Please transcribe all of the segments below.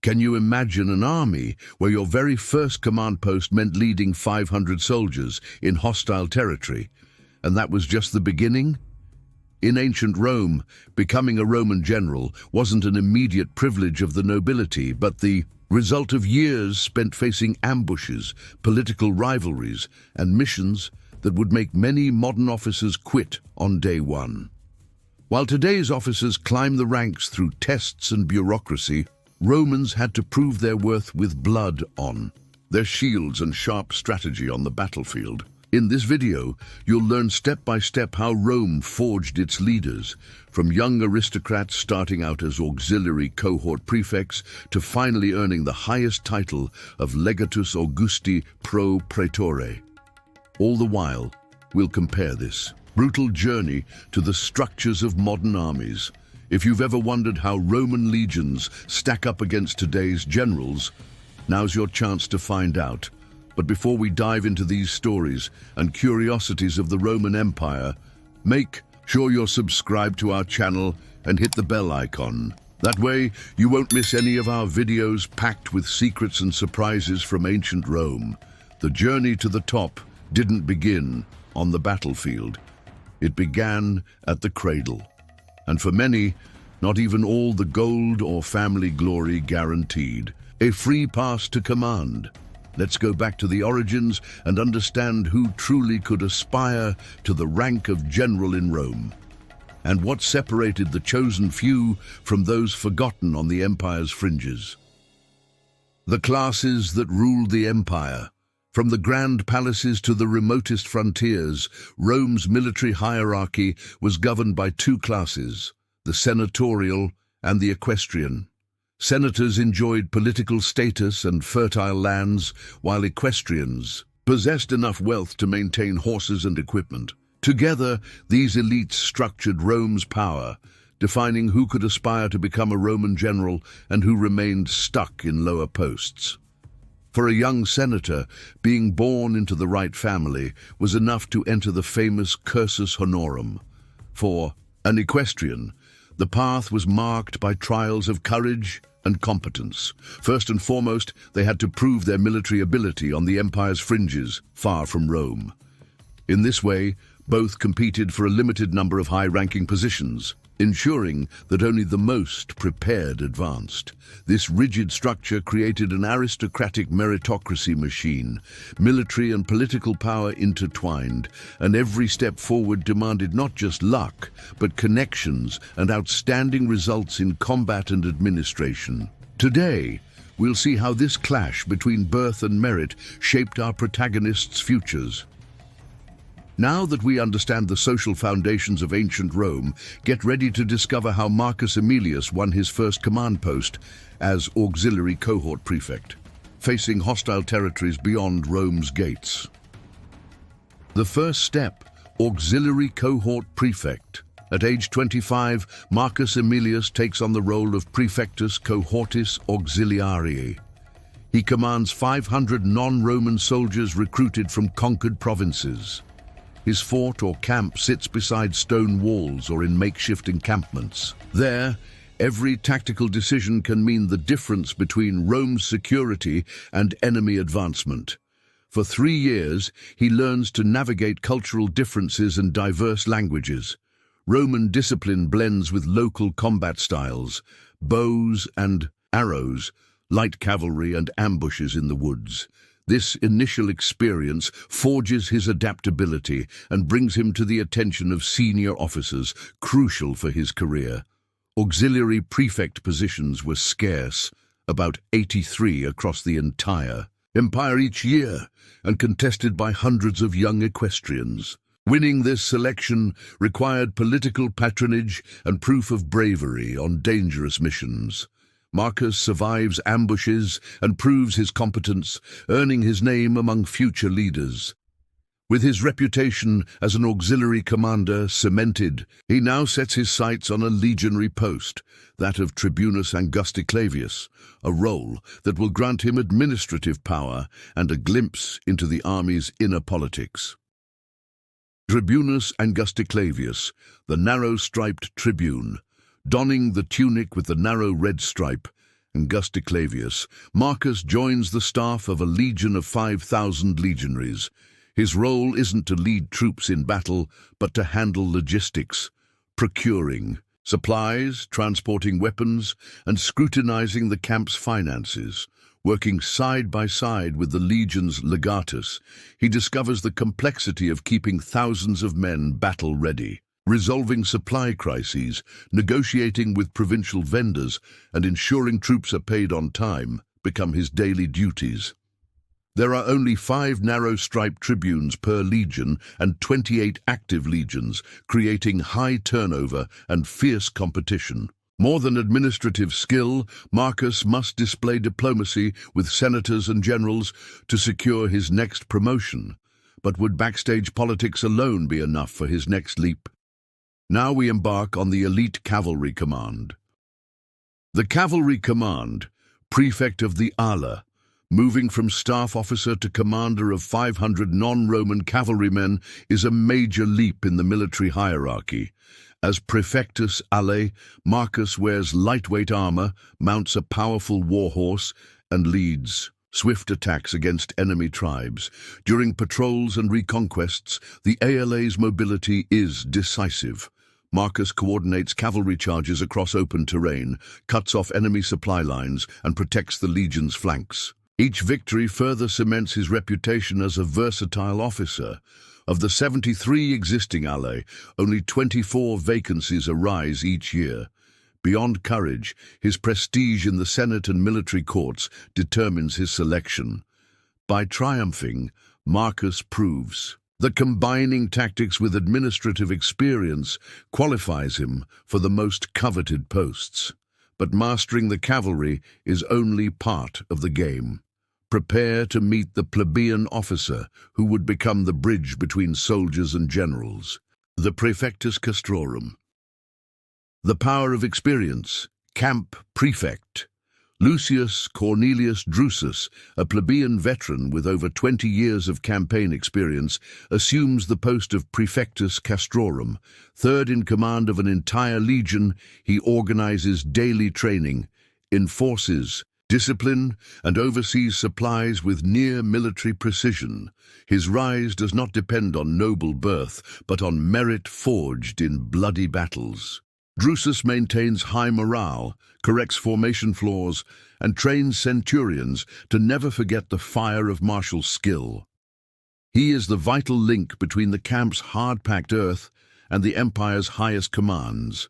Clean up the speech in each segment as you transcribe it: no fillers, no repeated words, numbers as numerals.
Can you imagine an army where your very first command post meant leading 500 soldiers in hostile territory? And that was just the beginning? In ancient Rome, becoming a Roman general wasn't an immediate privilege of the nobility, but the result of years spent facing ambushes, political rivalries, and missions that would make many modern officers quit on day one. While today's officers climb the ranks through tests and bureaucracy, Romans had to prove their worth with blood on their shields and sharp strategy on the battlefield. In this video, you'll learn step by step how Rome forged its leaders, from young aristocrats starting out as auxiliary cohort prefects to finally earning the highest title of Legatus Augusti pro Praetore. All the while, we'll compare this brutal journey to the structures of modern armies. If you've ever wondered how Roman legions stack up against today's generals, now's your chance to find out. But before we dive into these stories and curiosities of the Roman Empire, make sure you're subscribed to our channel and hit the bell icon. That way, you won't miss any of our videos packed with secrets and surprises from ancient Rome. The journey to the top didn't begin on the battlefield. It began at the cradle. And for many, not even all the gold or family glory guaranteed. A free pass to command. Let's go back to the origins and understand who truly could aspire to the rank of general in Rome, and what separated the chosen few from those forgotten on the empire's fringes. The classes that ruled the empire. From the grand palaces to the remotest frontiers, Rome's military hierarchy was governed by two classes, the senatorial and the equestrian. Senators enjoyed political status and fertile lands, while equestrians possessed enough wealth to maintain horses and equipment. Together, these elites structured Rome's power, defining who could aspire to become a Roman general and who remained stuck in lower posts. For a young senator, being born into the right family was enough to enter the famous Cursus Honorum. For an equestrian, the path was marked by trials of courage and competence. First and foremost, they had to prove their military ability on the empire's fringes, far from Rome. In this way, both competed for a limited number of high-ranking positions, ensuring that only the most prepared advanced. This rigid structure created an aristocratic meritocracy machine, military and political power intertwined, and every step forward demanded not just luck, but connections and outstanding results in combat and administration. Today, we'll see how this clash between birth and merit shaped our protagonists' futures. Now that we understand the social foundations of ancient Rome, get ready to discover how Marcus Aemilius won his first command post as Auxiliary Cohort Prefect, facing hostile territories beyond Rome's gates. The first step, Auxiliary Cohort Prefect. At age 25, Marcus Aemilius takes on the role of Prefectus Cohortis Auxiliarii. He commands 500 non-Roman soldiers recruited from conquered provinces. His fort or camp sits beside stone walls or in makeshift encampments. There, every tactical decision can mean the difference between Rome's security and enemy advancement. For 3 years, he learns to navigate cultural differences and diverse languages. Roman discipline blends with local combat styles, bows and arrows, light cavalry and ambushes in the woods. This initial experience forges his adaptability and brings him to the attention of senior officers, crucial for his career. Auxiliary prefect positions were scarce, about 83 across the entire empire each year, and contested by hundreds of young equestrians. Winning this selection required political patronage and proof of bravery on dangerous missions. Marcus survives ambushes and proves his competence, earning his name among future leaders. With his reputation as an auxiliary commander cemented, he now sets his sights on a legionary post, that of Tribunus Angusticlavius, a role that will grant him administrative power and a glimpse into the army's inner politics. Tribunus Angusticlavius, the narrow-striped tribune, donning the tunic with the narrow red stripe, Angusticlavius, Marcus joins the staff of a legion of 5,000 legionaries. His role isn't to lead troops in battle, but to handle logistics, procuring supplies, transporting weapons, and scrutinizing the camp's finances. Working side by side with the legion's Legatus, he discovers the complexity of keeping thousands of men battle-ready. Resolving supply crises, negotiating with provincial vendors, and ensuring troops are paid on time become his daily duties. There are only 5 narrow-striped tribunes per legion and 28 active legions, creating high turnover and fierce competition. More than administrative skill, Marcus must display diplomacy with senators and generals to secure his next promotion. But would backstage politics alone be enough for his next leap? Now we embark on the elite cavalry command. The cavalry command, Prefect of the Ala, moving from staff officer to commander of 500 non-Roman cavalrymen, is a major leap in the military hierarchy. As Prefectus Alae, Marcus wears lightweight armor, mounts a powerful warhorse, and leads swift attacks against enemy tribes. During patrols and reconquests, the ALA's mobility is decisive. Marcus coordinates cavalry charges across open terrain, cuts off enemy supply lines, and protects the legion's flanks. Each victory further cements his reputation as a versatile officer. Of the 73 existing alae, only 24 vacancies arise each year. Beyond courage, his prestige in the Senate and military courts determines his selection. By triumphing, Marcus proves that combining tactics with administrative experience qualifies him for the most coveted posts. But mastering the cavalry is only part of the game. Prepare to meet the plebeian officer who would become the bridge between soldiers and generals, the Praefectus Castrorum. The power of experience, Camp Prefect. Lucius Cornelius Drusus, a plebeian veteran with over 20 years of campaign experience, assumes the post of Praefectus Castrorum. Third in command of an entire legion, he organizes daily training, enforces discipline, and oversees supplies with near-military precision. His rise does not depend on noble birth, but on merit forged in bloody battles. Drusus maintains high morale, corrects formation flaws, and trains centurions to never forget the fire of martial skill. He is the vital link between the camp's hard-packed earth and the empire's highest commands.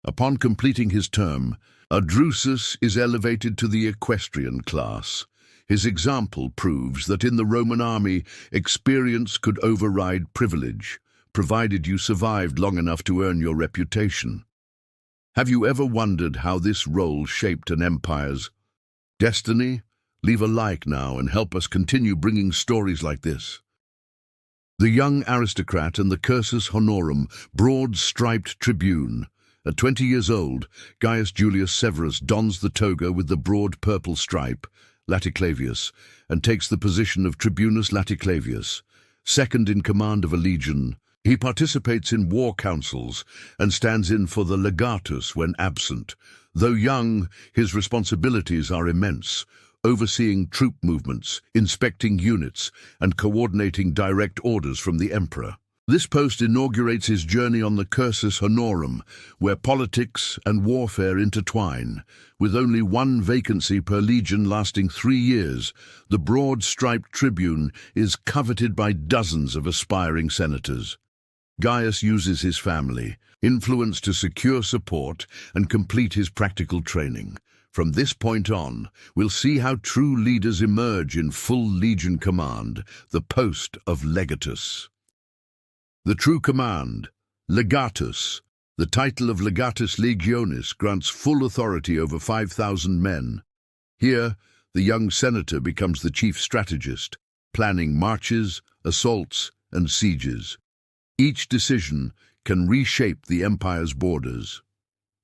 Upon completing his term, Drusus is elevated to the equestrian class. His example proves that in the Roman army, experience could override privilege, provided you survived long enough to earn your reputation. Have you ever wondered how this role shaped an empire's destiny? Leave a like now and help us continue bringing stories like this. The young aristocrat and the Cursus Honorum, broad-striped Tribune. At 20 years old, Gaius Julius Severus dons the toga with the broad purple stripe, Laticlavius, and takes the position of Tribunus Laticlavius. Second in command of a legion, he participates in war councils and stands in for the Legatus when absent. Though young, his responsibilities are immense, overseeing troop movements, inspecting units, and coordinating direct orders from the emperor. This post inaugurates his journey on the Cursus Honorum, where politics and warfare intertwine. With only 1 vacancy per legion lasting 3 years, the broad-striped tribune is coveted by dozens of aspiring senators. Gaius uses his family, influence to secure support and complete his practical training. From this point on, we'll see how true leaders emerge in full legion command, the post of Legatus. The true command, Legatus. The title of Legatus Legionis grants full authority over 5,000 men. Here, the young senator becomes the chief strategist, planning marches, assaults, and sieges. Each decision can reshape the empire's borders.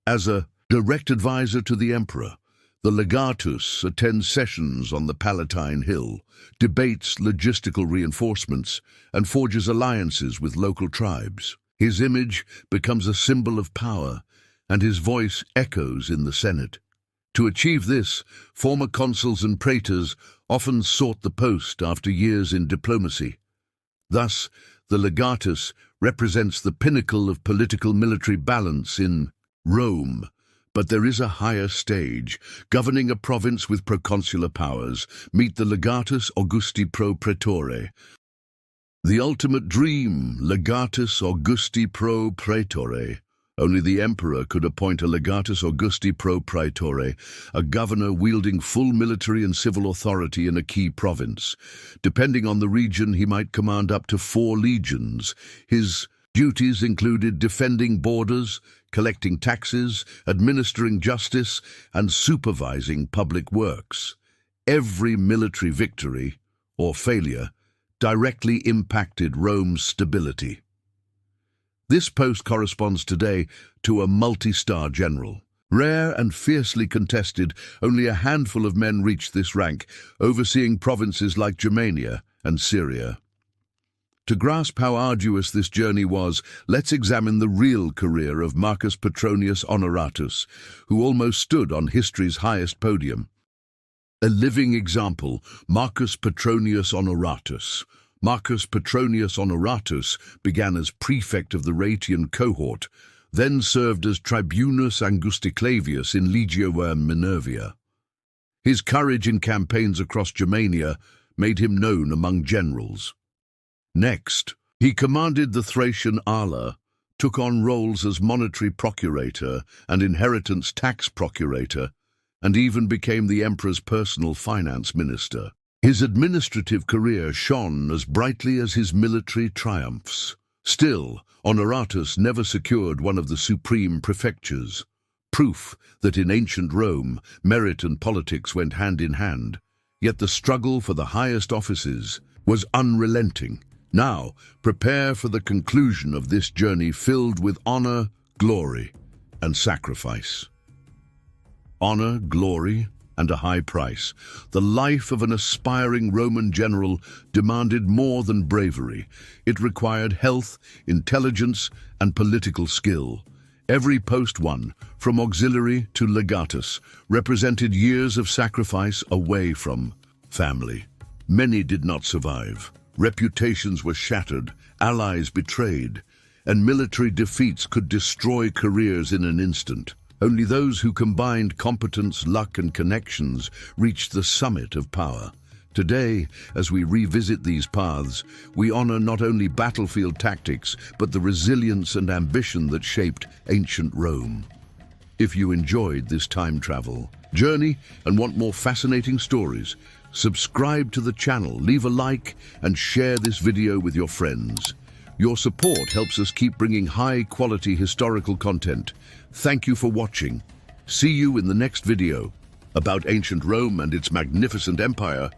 As a direct advisor to the emperor, the Legatus attends sessions on the Palatine Hill, debates logistical reinforcements, and forges alliances with local tribes. His image becomes a symbol of power, and his voice echoes in the Senate. To achieve this, former consuls and praetors often sought the post after years in diplomacy. Thus, the Legatus represents the pinnacle of political military balance in Rome. But there is a higher stage. Governing a province with proconsular powers, meet the Legatus Augusti pro Praetore. The ultimate dream, Legatus Augusti pro Praetore. Only the emperor could appoint a Legatus Augusti pro Praetore, a governor wielding full military and civil authority in a key province. Depending on the region, he might command up to 4 legions. His duties included defending borders, collecting taxes, administering justice, and supervising public works. Every military victory, or failure, directly impacted Rome's stability. This post corresponds today to a multi-star general. Rare and fiercely contested, only a handful of men reached this rank, overseeing provinces like Germania and Syria. To grasp how arduous this journey was, let's examine the real career of Marcus Petronius Honoratus, who almost stood on history's highest podium. A living example, Marcus Petronius Honoratus. Marcus Petronius Honoratus began as Prefect of the Auxiliary Cohort, then served as Tribunus Angusticlavius in Legio Minervia. His courage in campaigns across Germania made him known among generals. Next, he commanded the Thracian Ala, took on roles as monetary procurator and inheritance tax procurator, and even became the emperor's personal finance minister. His administrative career shone as brightly as his military triumphs. Still, Honoratus never secured one of the supreme prefectures, proof that in ancient Rome, merit and politics went hand in hand. Yet the struggle for the highest offices was unrelenting. Now, prepare for the conclusion of this journey filled with honor, glory, and sacrifice. Honor, glory, and a high price. The life of an aspiring Roman general demanded more than bravery. It required health, intelligence, and political skill. Every post won, from auxiliary to legatus, represented years of sacrifice away from family. Many did not survive. Reputations were shattered, allies betrayed, and military defeats could destroy careers in an instant. Only those who combined competence, luck, and connections reached the summit of power. Today, as we revisit these paths, we honor not only battlefield tactics, but the resilience and ambition that shaped ancient Rome. If you enjoyed this time travel journey and want more fascinating stories, subscribe to the channel, leave a like, and share this video with your friends. Your support helps us keep bringing high-quality historical content. Thank you for watching. See you in the next video about ancient Rome and its magnificent empire.